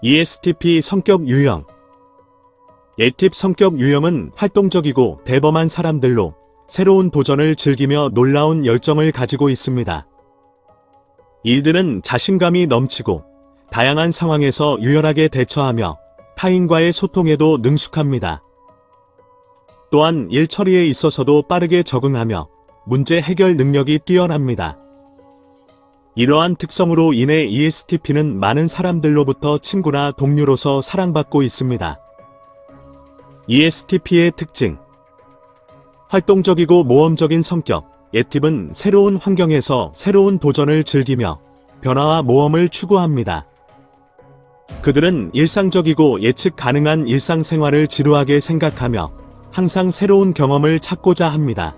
ESTP 성격 유형. A팁 성격 유형은 활동적이고 대범한 사람들로 새로운 도전을 즐기며 놀라운 열정을 가지고 있습니다. 이들은 자신감이 넘치고 다양한 상황에서 유연하게 대처하며 타인과의 소통에도 능숙합니다. 또한 일 처리에 있어서도 빠르게 적응하며 문제 해결 능력이 뛰어납니다. 이러한 특성으로 인해 ESTP는 많은 사람들로부터 친구나 동료로서 사랑받고 있습니다. ESTP의 특징. 활동적이고 모험적인 성격. A팁은 새로운 환경에서 새로운 도전을 즐기며 변화와 모험을 추구합니다. 그들은 일상적이고 예측 가능한 일상생활을 지루하게 생각하며 항상 새로운 경험을 찾고자 합니다.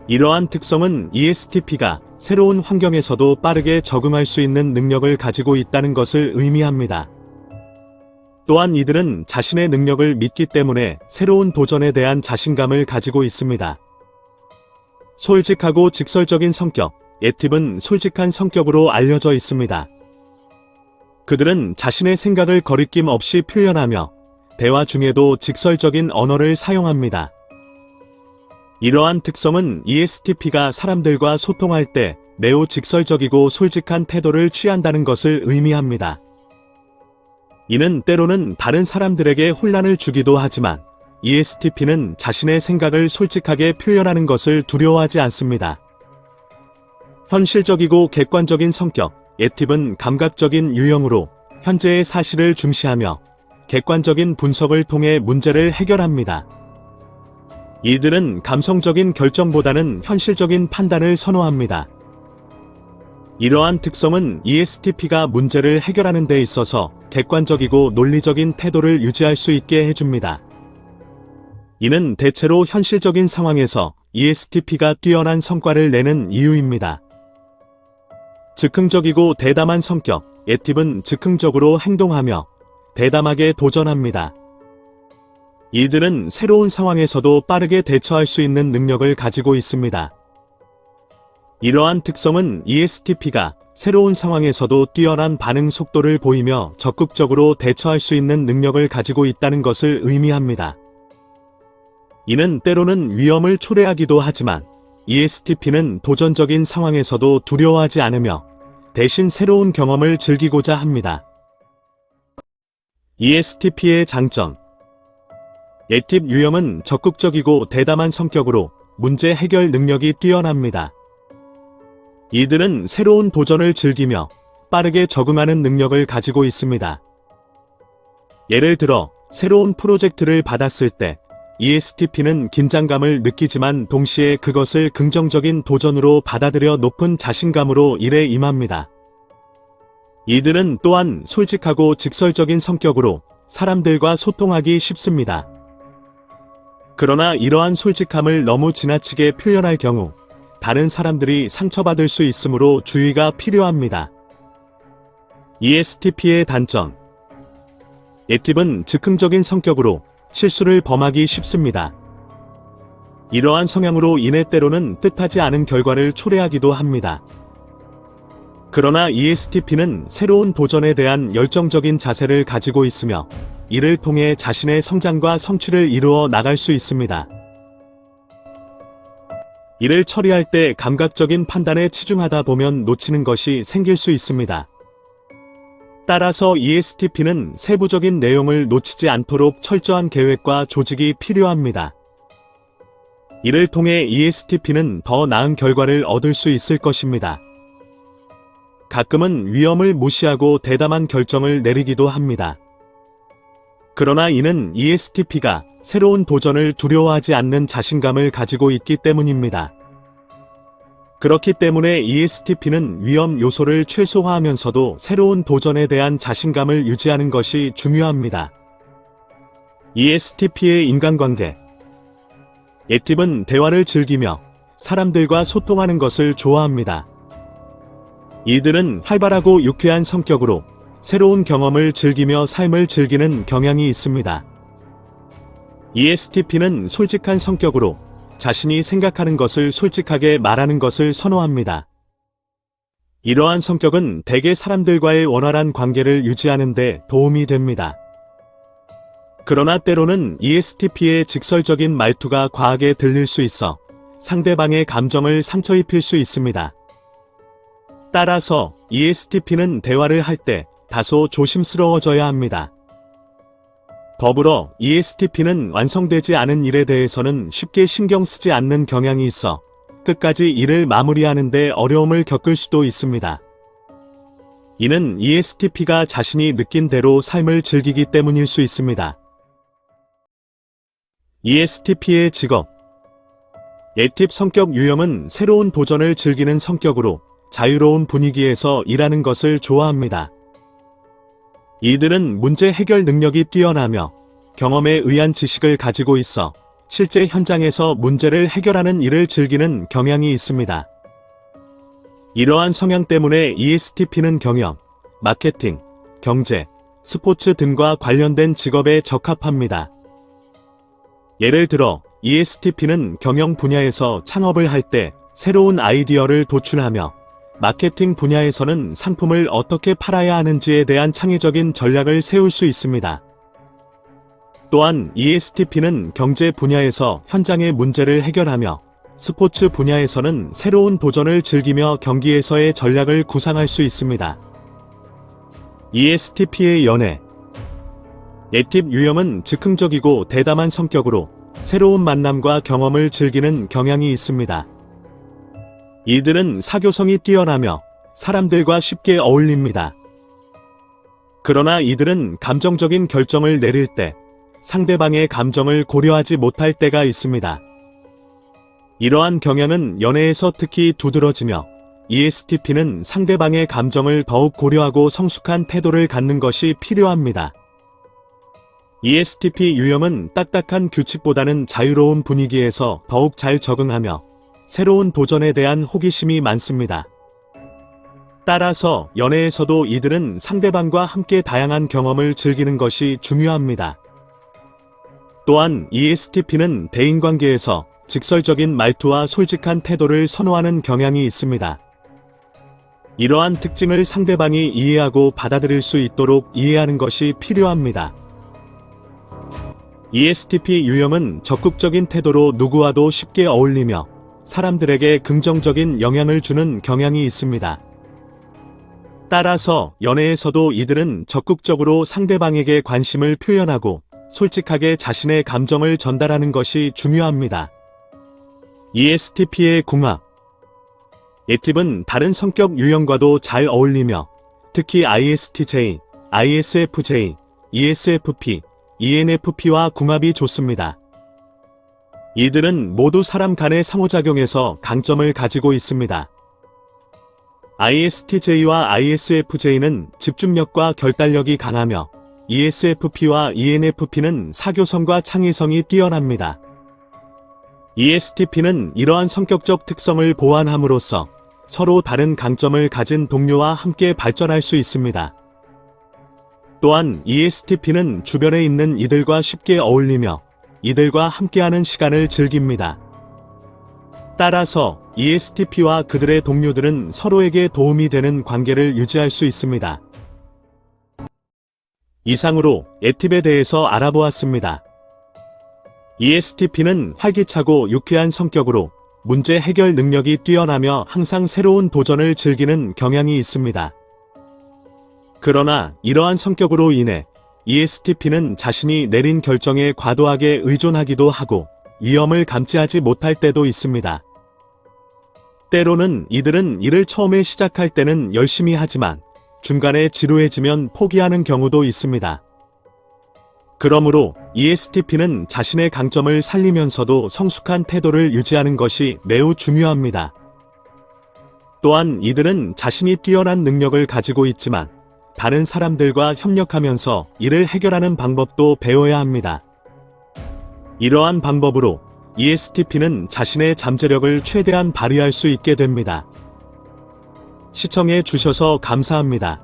이러한 특성은 ESTP가 새로운 환경에서도 빠르게 적응할 수 있는 능력을 가지고 있다는 것을 의미합니다. 또한 이들은 자신의 능력을 믿기 때문에 새로운 도전에 대한 자신감을 가지고 있습니다. 솔직하고 직설적인 성격. A팁은 솔직한 성격으로 알려져 있습니다. 그들은 자신의 생각을 거리낌 없이 표현하며 대화 중에도 직설적인 언어를 사용합니다. 이러한 특성은 ESTP가 사람들과 소통할 때 매우 직설적이고 솔직한 태도를 취한다는 것을 의미합니다. 이는 때로는 다른 사람들에게 혼란을 주기도 하지만 ESTP는 자신의 생각을 솔직하게 표현하는 것을 두려워하지 않습니다. 현실적이고 객관적인 성격. A팁은 감각적인 유형으로 현재의 사실을 중시하며 객관적인 분석을 통해 문제를 해결합니다. 이들은 감성적인 결정보다는 현실적인 판단을 선호합니다. 이러한 특성은 ESTP가 문제를 해결하는 데 있어서 객관적이고 논리적인 태도를 유지할 수 있게 해줍니다. 이는 대체로 현실적인 상황에서 ESTP가 뛰어난 성과를 내는 이유입니다. 즉흥적이고 대담한 성격. A팁은 즉흥적으로 행동하며 대담하게 도전합니다. 이들은 새로운 상황에서도 빠르게 대처할 수 있는 능력을 가지고 있습니다. 이러한 특성은 ESTP가 새로운 상황에서도 뛰어난 반응 속도를 보이며 적극적으로 대처할 수 있는 능력을 가지고 있다는 것을 의미합니다. 이는 때로는 위험을 초래하기도 하지만 ESTP는 도전적인 상황에서도 두려워하지 않으며 대신 새로운 경험을 즐기고자 합니다. ESTP의 장점. A팁 유형은 적극적이고 대담한 성격으로 문제 해결 능력이 뛰어납니다. 이들은 새로운 도전을 즐기며 빠르게 적응하는 능력을 가지고 있습니다. 예를 들어 새로운 프로젝트를 받았을 때 ESTP는 긴장감을 느끼지만 동시에 그것을 긍정적인 도전으로 받아들여 높은 자신감으로 일에 임합니다. 이들은 또한 솔직하고 직설적인 성격으로 사람들과 소통하기 쉽습니다. 그러나 이러한 솔직함을 너무 지나치게 표현할 경우 다른 사람들이 상처받을 수 있으므로 주의가 필요합니다. ESTP의 단점. A팁은 즉흥적인 성격으로 실수를 범하기 쉽습니다. 이러한 성향으로 인해 때로는 뜻하지 않은 결과를 초래하기도 합니다. 그러나 ESTP는 새로운 도전에 대한 열정적인 자세를 가지고 있으며 이를 통해 자신의 성장과 성취를 이루어 나갈 수 있습니다. 이를 처리할 때 감각적인 판단에 치중하다 보면 놓치는 것이 생길 수 있습니다. 따라서 ESTP는 세부적인 내용을 놓치지 않도록 철저한 계획과 조직이 필요합니다. 이를 통해 ESTP는 더 나은 결과를 얻을 수 있을 것입니다. 가끔은 위험을 무시하고 대담한 결정을 내리기도 합니다. 그러나 이는 ESTP가 새로운 도전을 두려워하지 않는 자신감을 가지고 있기 때문입니다. 그렇기 때문에 ESTP는 위험 요소를 최소화하면서도 새로운 도전에 대한 자신감을 유지하는 것이 중요합니다. ESTP의 인간관계. A팁은 대화를 즐기며 사람들과 소통하는 것을 좋아합니다. 이들은 활발하고 유쾌한 성격으로 새로운 경험을 즐기며 삶을 즐기는 경향이 있습니다. ESTP는 솔직한 성격으로 자신이 생각하는 것을 솔직하게 말하는 것을 선호합니다. 이러한 성격은 대개 사람들과의 원활한 관계를 유지하는 데 도움이 됩니다. 그러나 때로는 ESTP의 직설적인 말투가 과하게 들릴 수 있어 상대방의 감정을 상처 입힐 수 있습니다. 따라서 ESTP는 대화를 할 때 다소 조심스러워져야 합니다. 더불어 ESTP는 완성되지 않은 일에 대해서는 쉽게 신경 쓰지 않는 경향이 있어 끝까지 일을 마무리하는 데 어려움을 겪을 수도 있습니다. 이는 ESTP가 자신이 느낀 대로 삶을 즐기기 때문일 수 있습니다. ESTP의 직업. A팁 성격 유형은 새로운 도전을 즐기는 성격으로 자유로운 분위기에서 일하는 것을 좋아합니다. 이들은 문제 해결 능력이 뛰어나며 경험에 의한 지식을 가지고 있어 실제 현장에서 문제를 해결하는 일을 즐기는 경향이 있습니다. 이러한 성향 때문에 ESTP는 경영, 마케팅, 경제, 스포츠 등과 관련된 직업에 적합합니다. 예를 들어 ESTP는 경영 분야에서 창업을 할 때 새로운 아이디어를 도출하며 마케팅 분야에서는 상품을 어떻게 팔아야 하는지에 대한 창의적인 전략을 세울 수 있습니다. 또한 ESTP는 경제 분야에서 현장의 문제를 해결하며 스포츠 분야에서는 새로운 도전을 즐기며 경기에서의 전략을 구상할 수 있습니다. ESTP의 연애. A팁 유형은 즉흥적이고 대담한 성격으로 새로운 만남과 경험을 즐기는 경향이 있습니다. 이들은 사교성이 뛰어나며 사람들과 쉽게 어울립니다. 그러나 이들은 감정적인 결정을 내릴 때 상대방의 감정을 고려하지 못할 때가 있습니다. 이러한 경향은 연애에서 특히 두드러지며 ESTP는 상대방의 감정을 더욱 고려하고 성숙한 태도를 갖는 것이 필요합니다. ESTP 유형은 딱딱한 규칙보다는 자유로운 분위기에서 더욱 잘 적응하며 새로운 도전에 대한 호기심이 많습니다. 따라서 연애에서도 이들은 상대방과 함께 다양한 경험을 즐기는 것이 중요합니다. 또한 ESTP는 대인관계에서 직설적인 말투와 솔직한 태도를 선호하는 경향이 있습니다. 이러한 특징을 상대방이 이해하고 받아들일 수 있도록 이해하는 것이 필요합니다. ESTP 유형은 적극적인 태도로 누구와도 쉽게 어울리며 사람들에게 긍정적인 영향을 주는 경향이 있습니다. 따라서 연애에서도 이들은 적극적으로 상대방에게 관심을 표현하고 솔직하게 자신의 감정을 전달하는 것이 중요합니다. ESTP의 궁합. A팁은 다른 성격 유형과도 잘 어울리며 특히 ISTJ, ISFJ, ESFP, ENFP와 궁합이 좋습니다. 이들은 모두 사람 간의 상호작용에서 강점을 가지고 있습니다. ISTJ와 ISFJ는 집중력과 결단력이 강하며 ESFP와 ENFP는 사교성과 창의성이 뛰어납니다. ESTP는 이러한 성격적 특성을 보완함으로써 서로 다른 강점을 가진 동료와 함께 발전할 수 있습니다. 또한 ESTP는 주변에 있는 이들과 쉽게 어울리며 이들과 함께하는 시간을 즐깁니다. 따라서 ESTP와 그들의 동료들은 서로에게 도움이 되는 관계를 유지할 수 있습니다. 이상으로 A팁에 대해서 알아보았습니다. ESTP는 활기차고 유쾌한 성격으로 문제 해결 능력이 뛰어나며 항상 새로운 도전을 즐기는 경향이 있습니다. 그러나 이러한 성격으로 인해 ESTP는 자신이 내린 결정에 과도하게 의존하기도 하고 위험을 감지하지 못할 때도 있습니다. 때로는 이들은 일을 처음에 시작할 때는 열심히 하지만 중간에 지루해지면 포기하는 경우도 있습니다. 그러므로 ESTP는 자신의 강점을 살리면서도 성숙한 태도를 유지하는 것이 매우 중요합니다. 또한 이들은 자신이 뛰어난 능력을 가지고 있지만 다른 사람들과 협력하면서 이를 해결하는 방법도 배워야 합니다. 이러한 방법으로 ESTP는 자신의 잠재력을 최대한 발휘할 수 있게 됩니다. 시청해 주셔서 감사합니다.